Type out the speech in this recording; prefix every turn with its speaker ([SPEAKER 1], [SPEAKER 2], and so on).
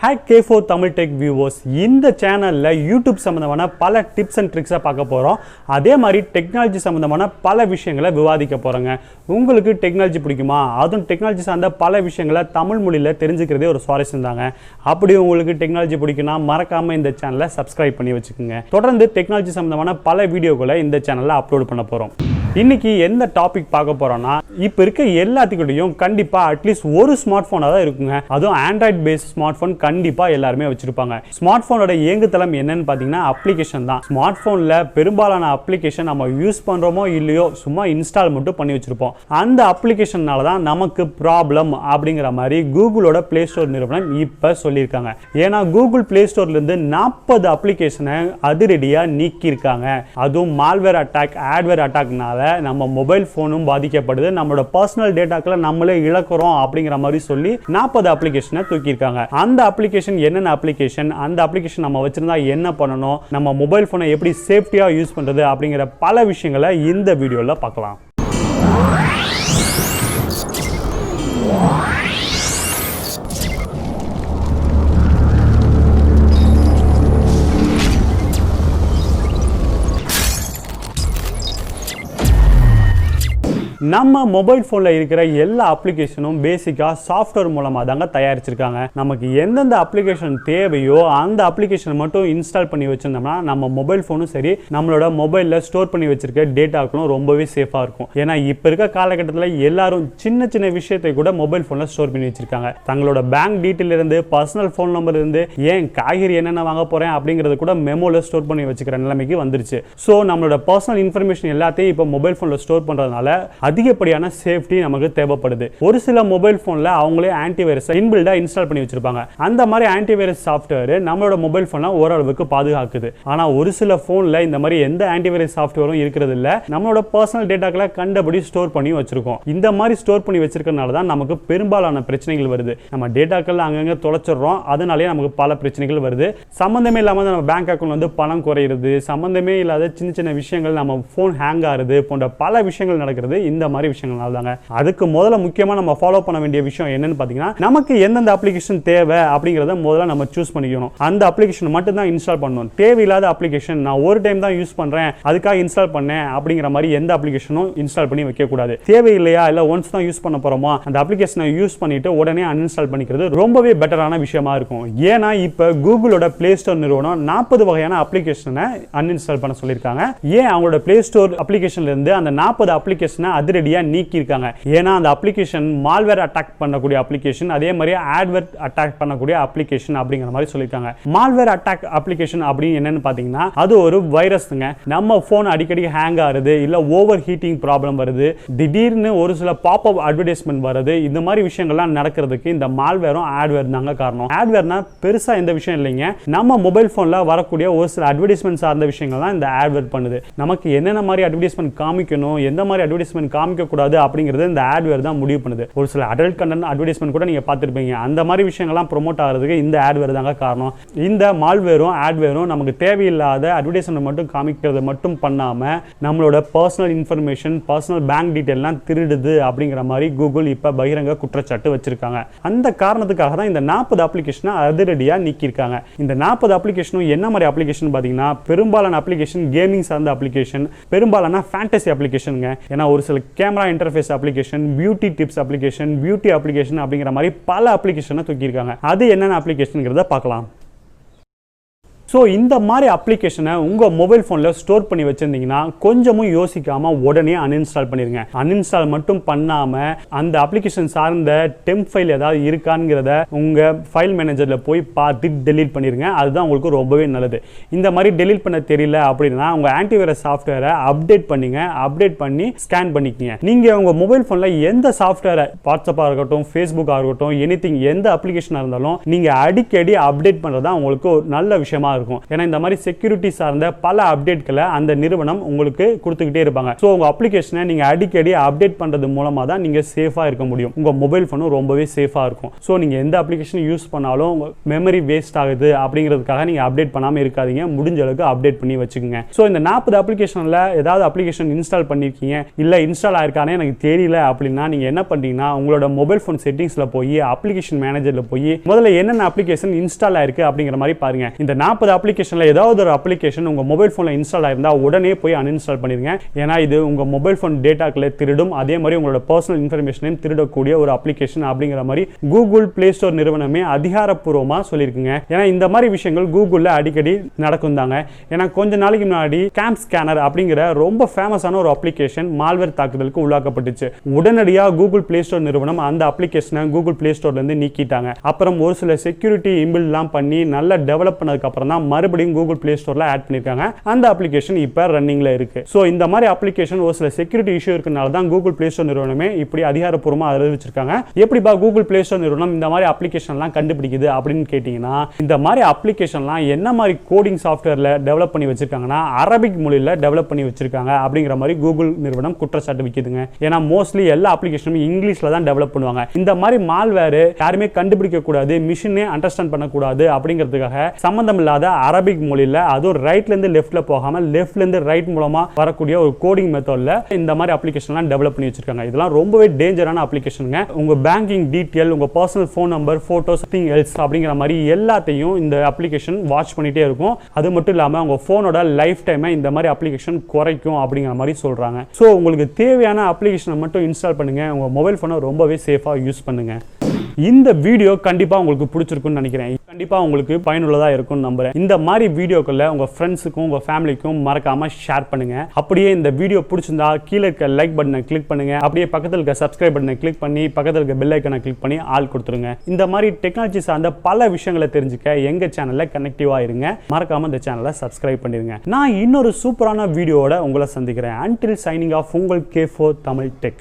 [SPEAKER 1] Hack K4 Tamil Tech viewers, இந்த சேனல்ல YouTube சம்பந்தமான பல டிப்ஸ் அண்ட் ட்ரிக்ஸை பார்க்க போகிறோம். அதே மாதிரி டெக்னாலஜி சம்பந்தமான பல விஷயங்களை விவாதிக்க போகிறோங்க. உங்களுக்கு டெக்னாலஜி பிடிக்குமா? அதுவும் டெக்னாலஜி சார்ந்த பல விஷயங்களை தமிழ் மொழியில் தெரிஞ்சுக்கிறதே ஒரு சுவாரஸ்யம் தாங்க. அப்படி உங்களுக்கு டெக்னாலஜி பிடிக்குன்னா மறக்காமல் இந்த சேனலை சப்ஸ்கிரைப் பண்ணி வச்சுக்கோங்க. தொடர்ந்து டெக்னாலஜி சம்பந்தமான பல வீடியோக்களை இந்த சேனலில் அப்லோட் பண்ண போகிறோம். இன்னைக்கு எந்த டாபிக் பார்க்க போறோம்னா, இப்போ இருக்க எல்லாத்துக்கிட்டையும் கண்டிப்பா அட்லீஸ்ட் ஒரு ஸ்மார்ட் போனா தான் இருக்குங்க. அதுவும் ஆண்ட்ராய்ட் பேஸ்ட் ஸ்மார்ட் போன் கண்டிப்பா எல்லாருமே வச்சிருப்பாங்க. ஸ்மார்ட் போனோட இயங்குதளம் என்னன்னு பாத்தீங்கன்னா அப்ளிகேஷன் தான். ஸ்மார்ட் போன்ல பெரும்பாலான அப்ளிகேஷன் நம்ம யூஸ் பண்றோமோ இல்லையோ சும்மா இன்ஸ்டால் மட்டும் பண்ணி வச்சிருப்போம். அந்த அப்ளிகேஷன்னால தான் நமக்கு ப்ராப்ளம் அப்படிங்கிற மாதிரி கூகுளோட பிளே ஸ்டோர் நிறுவனம் இப்ப சொல்லியிருக்காங்க. ஏன்னா கூகுள் பிளே ஸ்டோர்ல இருந்து 40 அப்ளிகேஷனை அதிரடியா நீக்கி இருக்காங்க. அதுவும் மால்வேர் அட்டாக், ஆட்வேர் அட்டாக்னால நம்ம மொபைல் போனும் பாதிக்கப்படுது, நம்மளோட பர்சனல் டேட்டாக்களை நம்மளே இழக்கிறோம் அப்படிங்கிற மாதிரி சொல்லி 40 அப்ளிகேஷனை தூக்கியிருக்காங்க. அந்த அப்ளிகேஷன் என்னென்ன அப்ளிகேஷன், அந்த அப்ளிகேஷன் நம்ம வச்சிருந்தா என்ன பண்ணணும், நம்ம மொபைல் போனை எப்படி சேஃப்டியா யூஸ் பண்றது அப்படிங்கிற பல விஷயங்களை இந்த வீடியோல பார்க்கலாம். நம்ம மொபைல் போன்ல இருக்கிற எல்லா அப்ளிகேஷனும் பேசிக்கா சாஃப்ட்வேர் மூலமா தாங்க தயாரிச்சிருக்காங்க. நமக்கு எந்தெந்த அப்ளிகேஷன் தேவையோ அந்த அப்ளிகேஷன் மட்டும் இன்ஸ்டால் பண்ணி வச்சிருந்தோம்னா நம்ம மொபைல் போனும் சரி, நம்மளோட மொபைல்ல ஸ்டோர் பண்ணி வச்சிருக்க டேட்டாக்களும் ரொம்பவே சேஃபா இருக்கும். ஏன்னா இப்ப இருக்க காலகட்டத்தில் எல்லாரும் சின்ன சின்ன விஷயத்தை கூட மொபைல் போன்ல ஸ்டோர் பண்ணி வச்சிருக்காங்க. தங்களோட பேங்க் டீட்டெயில் இருந்து, பர்சனல் போன் நம்பர் இருந்து, ஏன் காய்கறி என்னென்ன வாங்க போறேன் அப்படிங்கறது கூட மெமோல ஸ்டோர் பண்ணி வச்சுக்கிற நிலைமைக்கு வந்துருச்சு. ஸோ நம்மளோட பர்சனல் இன்ஃபர்மேஷன் எல்லாத்தையும் இப்போ மொபைல் போன்ல ஸ்டோர் பண்றதுனால அதிகப்படியான சேஃப்டி நமக்கு தேவைப்படுது. ஒரு சில மொபைல் போன்ல அவங்களே ஆன்டிவைரஸ் இன்பில்டா இன்ஸ்டால் பண்ணி வச்சிருப்பாங்க. அந்த மாதிரி ஆன்டிவைரஸ் சாஃப்ட்வேர் நம்மளோட மொபைல் போனை ஓரளவுக்கு பாதுகாக்குது. ஆனா ஒரு சில போன்ல இந்த மாதிரி எந்த ஆன்டிவைரஸ் சாஃப்ட்வேரும் இருக்கிறது இல்ல. நம்மளோட பர்சனல் டேட்டாக்களை கண்டபடி ஸ்டோர் பண்ணி வச்சிருக்கோம். இந்த மாதிரி ஸ்டோர் பண்ணி வச்சிருக்கனால தான் நமக்கு பெரும்பாலான பிரச்சனைகள் வருது. நம்ம டேட்டாக்கள் அங்கங்க தொலைச்சிடுறோம், அதனாலேயே நமக்கு பல பிரச்சனைகள் வருது. சம்பந்தமே இல்லாம நம்ம பேங்க் அக்கௌண்ட் வந்து பணம் குறையிறது, சம்பந்தமே இல்லாத சின்ன சின்ன விஷயங்கள், நம்ம போன் ஹேங் ஆகுது போன்ற பல விஷயங்கள் நடக்கிறது இந்த மாதிரி விஷயங்கள்னால தாங்க. அதுக்கு முதல்ல முக்கியமா நம்ம ஃபாலோ பண்ண வேண்டிய விஷயம் என்னன்னு பாத்தீங்கன்னா, நமக்கு எந்தெந்த அப்ளிகேஷன் தேவை அப்படிங்கறத முதல்ல நம்ம சூஸ் பண்ணிக்கணும். அந்த அப்ளிகேஷன் மட்டும் தான் இன்ஸ்டால் பண்ணணும். தேவையில்லாத அப்ளிகேஷன், நான் ஒரு டைம் தான் யூஸ் பண்றேன் அதுக்காக இன்ஸ்டால் பண்ணேன் அப்படிங்கிற மாதிரி எந்த அப்ளிகேஷனும் இன்ஸ்டால் பண்ணி வைக்க கூடாது. தேவையில்லையா, இல்ல ஒன்ஸ் தான் யூஸ் பண்ண போறோமா, அந்த அப்ளிகேஷனை யூஸ் பண்ணிட்டு உடனே அன்இன்ஸ்டால் பண்ணிக்கிறது ரொம்பவே பெட்டரான விஷயமா இருக்கும். ஏன்னா இப்ப கூகுளோட பிளே ஸ்டோர் நிறுவனம் 40 வகையான அப்ளிகேஷனை அன்இன்ஸ்டால் பண்ண சொல்லியிருக்காங்க. ஏன் அவங்களோட பிளே ஸ்டோர் அப்ளிகேஷன்ல இருந்து அந்த 40 அப்ளிகேஷனை அதிரடியா நீக்கி இருக்காங்க? ஏன்னா அந்த அப்ளிகேஷன் மால்வேர் அட்டாக் பண்ணக்கூடிய அப்ளிகேஷன், அதே மாதிரி ஆட்வேர் அட்டாக் பண்ணக்கூடிய அப்ளிகேஷன் அப்படிங்கிற மாதிரி சொல்லிருக்காங்க. மால்வேர் அட்டாக் அப்ளிகேஷன் அப்படின்னு என்னன்னு பாத்தீங்கன்னா, அது ஒரு வைரஸ்ங்க. நம்ம போன் அடிக்கடி ஹேங் ஆகுது, இல்ல ஓவர் ஹீட்டிங் ப்ராப்ளம் வருது, திடீர்னு ஒரு சில பாப் அப் அட்வர்டைஸ்மெண்ட் வருது, இந்த மாதிரி விஷயங்கள்லாம் நடக்கிறதுக்கு இந்த மால்வேரும் ஆட்வேர் தாங்க காரணம். ஆட்வேர்னா பெருசா எந்த விஷயம் இல்லைங்க, நம்ம மொபைல் போன்ல வரக்கூடிய ஒரு சில அட்வர்டைஸ்மெண்ட் சார்ந்த விஷயங்கள் தான் இந்த ஆட்வேர் பண்ணுது. நமக்கு என்னென்ன மாதிரி அட்வர்டைஸ்மெண்ட் காமிக்கணும், எந்த மாதிரி அட்வர்டைஸ்மெண்ட் காமிக்க கூடாது அப்படிங்கிறது இந்த ஆட்வேர் தான் முடிவு பண்ணுது. ஒரு சில அடல்ட் கண்டென்ட் அட்வர்டைஸ்மெண்ட் கூட நீங்க பார்த்திருப்பீங்க. அந்த மாதிரி விஷயங்கள்லாம் ப்ரோமோட் ஆகிறதுக்கு இந்த ஆட்வேர் தாங்க காரணம். இந்த மால்வேரும் ஆட்வேரும் நமக்கு தேவையில்லாத அட்வர்டைஸ்மெண்ட் மட்டும் காமிக்கிறது மட்டும் பண்ணாம நம்மளோட பர்சனல் இன்ஃபர்மேஷன், பர்சனல் பேங்க் டீடைல்லாம் திருடுது அப்படிங்கிற மாதிரி கூகுள் இப்ப பகிரங்க குற்றச்சாட்டு வச்சிருக்காங்க. அந்த காரணத்துக்காக தான் இந்த 40 அப்ளிகேஷனை அதிரடியா நீக்கியிருக்காங்க. இந்த 40 அப்ளிகேஷனும் என்ன மாதிரி அப்ளிகேஷன் பாத்தீங்கன்னா, பெரும்பாலான அப்ளிகேஷன் கேமிங் சார்ந்த அப்ளிகேஷன், பெரும்பாலான ஃபேண்டசி அப்ளிகேஷனுங்க. ஏன்னா ஒரு சில camera interface application, beauty tips application, beauty application அப்படிங்கிற மாதிரி பல அப்ளிகேஷனை தூக்கியிருக்காங்க. அது என்னென்ன அப்ளிகேஷன்ங்கிறத பார்க்கலாம். ஸோ இந்த மாதிரி அப்ளிகேஷனை உங்கள் மொபைல் ஃபோனில் ஸ்டோர் பண்ணி வச்சுருந்தீங்கன்னா கொஞ்சமும் யோசிக்காமல் உடனே அன்இன்ஸ்டால் பண்ணிடுங்க. அன்இன்ஸ்டால் மட்டும் பண்ணாமல் அந்த அப்ளிகேஷன் சார்ந்த டெம்ப் ஃபைல் ஏதாவது இருக்காங்கிறத உங்கள் ஃபைல் மேனேஜரில் போய் பார்த்து டெலீட் பண்ணிடுங்க. அதுதான் உங்களுக்கு ரொம்பவே நல்லது. இந்த மாதிரி டெலீட் பண்ண தெரியல அப்படின்னா உங்கள் ஆன்டிவைரஸ் சாஃப்ட்வேரை அப்டேட் பண்ணிங்க. அப்டேட் பண்ணி ஸ்கேன் பண்ணிக்கங்க. நீங்கள் உங்கள் மொபைல் ஃபோனில் எந்த சாஃப்ட்வேரை, வாட்ஸ்அப்பாக இருக்கட்டும், ஃபேஸ்புக்காக இருக்கட்டும், எனிதிங், எந்த அப்ளிகேஷனாக இருந்தாலும் நீங்கள் அடிக்கடி அப்டேட் பண்ணுறது தான் உங்களுக்கு ஒரு நல்ல விஷயமா இருக்கும். இருக்கும். ஏன்னா இந்த மாதிரி செக்யூரிட்டி சார்ந்த பல அப்டேட்களை அந்த நிறுவனம் உங்களுக்கு கொடுத்துக்கிட்டே இருப்பாங்க. ஸோ உங்கள் அப்ளிகேஷனை நீங்கள் அடிக்கடி அப்டேட் பண்ணுறது மூலமாக தான் நீங்கள் சேஃபாக இருக்க முடியும். உங்கள் மொபைல் ஃபோனும் ரொம்பவே சேஃபாக இருக்கும். ஸோ நீங்கள் எந்த அப்ளிகேஷன் யூஸ் பண்ணாலும் உங்கள் மெமரி வேஸ்ட் ஆகுது அப்படிங்கிறதுக்காக நீங்கள் அப்டேட் பண்ணாமல் இருக்காதீங்க. முடிஞ்ச அளவுக்கு அப்டேட் பண்ணி வச்சுக்கோங்க. ஸோ இந்த 40 அப்ளிகேஷனில் ஏதாவது அப்ளிகேஷன் இன்ஸ்டால் பண்ணியிருக்கீங்க, இல்லை இன்ஸ்டால் ஆயிருக்கானே எனக்கு தெரியல அப்படின்னா நீங்கள் என்ன பண்ணுறீங்கன்னா உங்களோட மொபைல் ஃபோன் செட்டிங்ஸில் போய் அப்ளிகேஷன் மேனேஜரில் போய் முதல்ல என்னென்ன அப்ளிகேஷன் இன்ஸ்டால் ஆயிருக்கு அப்படிங்கிற மாதிரி பாருங்க. இந்த 40 அப்ளிகேஷனில் ஏதாவது ஒரு அப்ளிகேஷன் உங்கள் மொபைல் ஃபோனில் இன்ஸ்டால் ஆயிருந்தா உடனே போய் அன்இன்ஸ்டால் பண்ணிருங்க. ஏன்னா இது உங்கள் மொபைல் ஃபோன் டேட்டாக்களை திருடும், அதே மாதிரி உங்களோட பர்சனல் இன்ஃபர்மேஷனையும் திருடக்கூடிய ஒரு அப்ளிகேஷன் அப்படிங்கிற மாதிரி கூகுள் பிளே ஸ்டோர் நிறுவனமே அதிகாரப்பூர்வமாக சொல்லியிருக்குங்க. ஏன்னா இந்த மாதிரி விஷயங்கள் கூகுளில் அடிக்கடி நடக்கும் தாங்க. ஏன்னா கொஞ்ச நாளைக்கு முன்னாடி கேம் ஸ்கேனர் அப்படிங்கிற ரொம்ப ஃபேமஸான ஒரு அப்ளிகேஷன் மால்வேர் தாக்குதலுக்கு உள்ளாக்கப்பட்டுச்சு. உடனடியாக கூகுள் பிளே ஸ்டோர் நிறுவனம் அந்த அப்ளிகேஷனை கூகுள் பிளே ஸ்டோர்லேருந்து நீக்கிட்டாங்க. அப்புறம் ஒரு சில செக்யூரிட்டி இம்பிள்லாம் பண்ணி நல்லா டெவலப் பண்ணதுக்கு அப்புறம் தான் மறுபடியும் கூகுள் பிளே ஸ்டோர்ல ஆட் பண்ணிருக்காங்க. அந்த அப்ளிகேஷன் இப்போ ரன்னிங்ல இருக்கு. ஸோ இந்த மாதிரி அப்ளிகேஷன் ஒரு சில செக்யூரிட்டி இஷ்யூ இருக்கனால தான் கூகுள் பிளே ஸ்டோர் நிறுவனமே இப்படி அதிகாரப்பூர்வமாக அறிவிச்சிருக்காங்க. எப்படிப்பா கூகுள் பிளே ஸ்டோர் நிறுவனம் இந்த மாதிரி அப்ளிகேஷன்லாம் கண்டுபிடிக்குது அப்படின்னு கேட்டீங்கன்னா, இந்த மாதிரி அப்ளிகேஷன்லாம் என்ன மாதிரி கோடிங் சாஃப்ட்வேர்ல டெவலப் பண்ணி வச்சிருக்காங்கன்னா அரபிக் மொழியில் டெவலப் பண்ணி வச்சிருக்காங்க அப்படிங்கிற மாதிரி கூகுள் நிறுவனம் குற்றச்சாட்டு வைக்குதுங்க. ஏன்னா மோஸ்ட்லி எல்லா அப்ளிகேஷனும் இங்கிலீஷ்ல தான் டெவலப் பண்ணுவாங்க. இந்த மாதிரி மால்வேர் யாருமே கண்டுபிடிக்க கூடாது, மிஷினே அண்டர்ஸ்டாண்ட் பண்ணக்கூடாது அப்படிங்கிறதுக்காக சம்பந்தம் இல்லாத அரபிக் மொழியில் அதுவும் ரைட்ல இருந்து லெஃப்ட்ல போகாம லெஃப்ட்ல இருந்து ரைட் மூலமா வரக்கூடிய ஒரு கோடிங் மெத்தட்ல இந்த மாதிரி அப்ளிகேஷன்லாம் டெவலப் பண்ணி வச்சிருக்காங்க. இதெல்லாம் ரொம்பவே டேஞ்சரான அப்ளிகேஷனுங்க. உங்க பேங்கிங் டீடைல், உங்க personal phone number, photos, something else அப்படிங்கிற மாதிரி எல்லாத்தையும் இந்த அப்ளிகேஷன் வாட்ச் பண்ணிட்டே இருக்கும். அது மட்டும் இல்லாம உங்க போனோட லைஃப் டைமை இந்த மாதிரி அப்ளிகேஷன் குறைக்கும் அப்படிங்கிற மாதிரி சொல்றாங்க. ஸோ உங்களுக்கு தேவையான அப்ளிகேஷனை மட்டும் இன்ஸ்டால் பண்ணுங்க. உங்க மொபைல் போனை ரொம்பவே சேஃபா யூஸ் பண்ணுங்க. இந்த வீடியோ கண்டிப்பா உங்களுக்கு பிடிச்சிருக்கும்னு நினைக்கிறேன். கண்டிப்பா உங்களுக்கு பயனுள்ளதா இருக்கும்னு நம்புறேன். இந்த மாதிரி வீடியோக்களை உங்க ஃப்ரெண்ட்ஸுக்கும் உங்க ஃபேமிலிக்கும் மறக்காம ஷேர் பண்ணுங்க. அப்படியே இந்த வீடியோ பிடிச்சிருந்தா கீழே இருக்க லைக் பட்டனை கிளிக் பண்ணுங்க. அப்படியே பக்கத்தில் இருக்க சப்ஸ்கிரைப் பட்டனை கிளிக் பண்ணி பக்கத்தில் இருக்க பெல் ஐக்கனை கிளிக் பண்ணி ஆல் கொடுத்துருங்க. இந்த மாதிரி டெக்னாலஜி சார்ந்த பல விஷயங்களை தெரிஞ்சுக்க எங்க சேனல்ல கனெக்டிவா இருங்க. மறக்காம இந்த சேனலை சப்ஸ்கிரைப் பண்ணிருங்க. நான் இன்னொரு சூப்பரான வீடியோவோட உங்களை சந்திக்கிறேன். Until signing off, உங்கள் K4 Tamil Tech.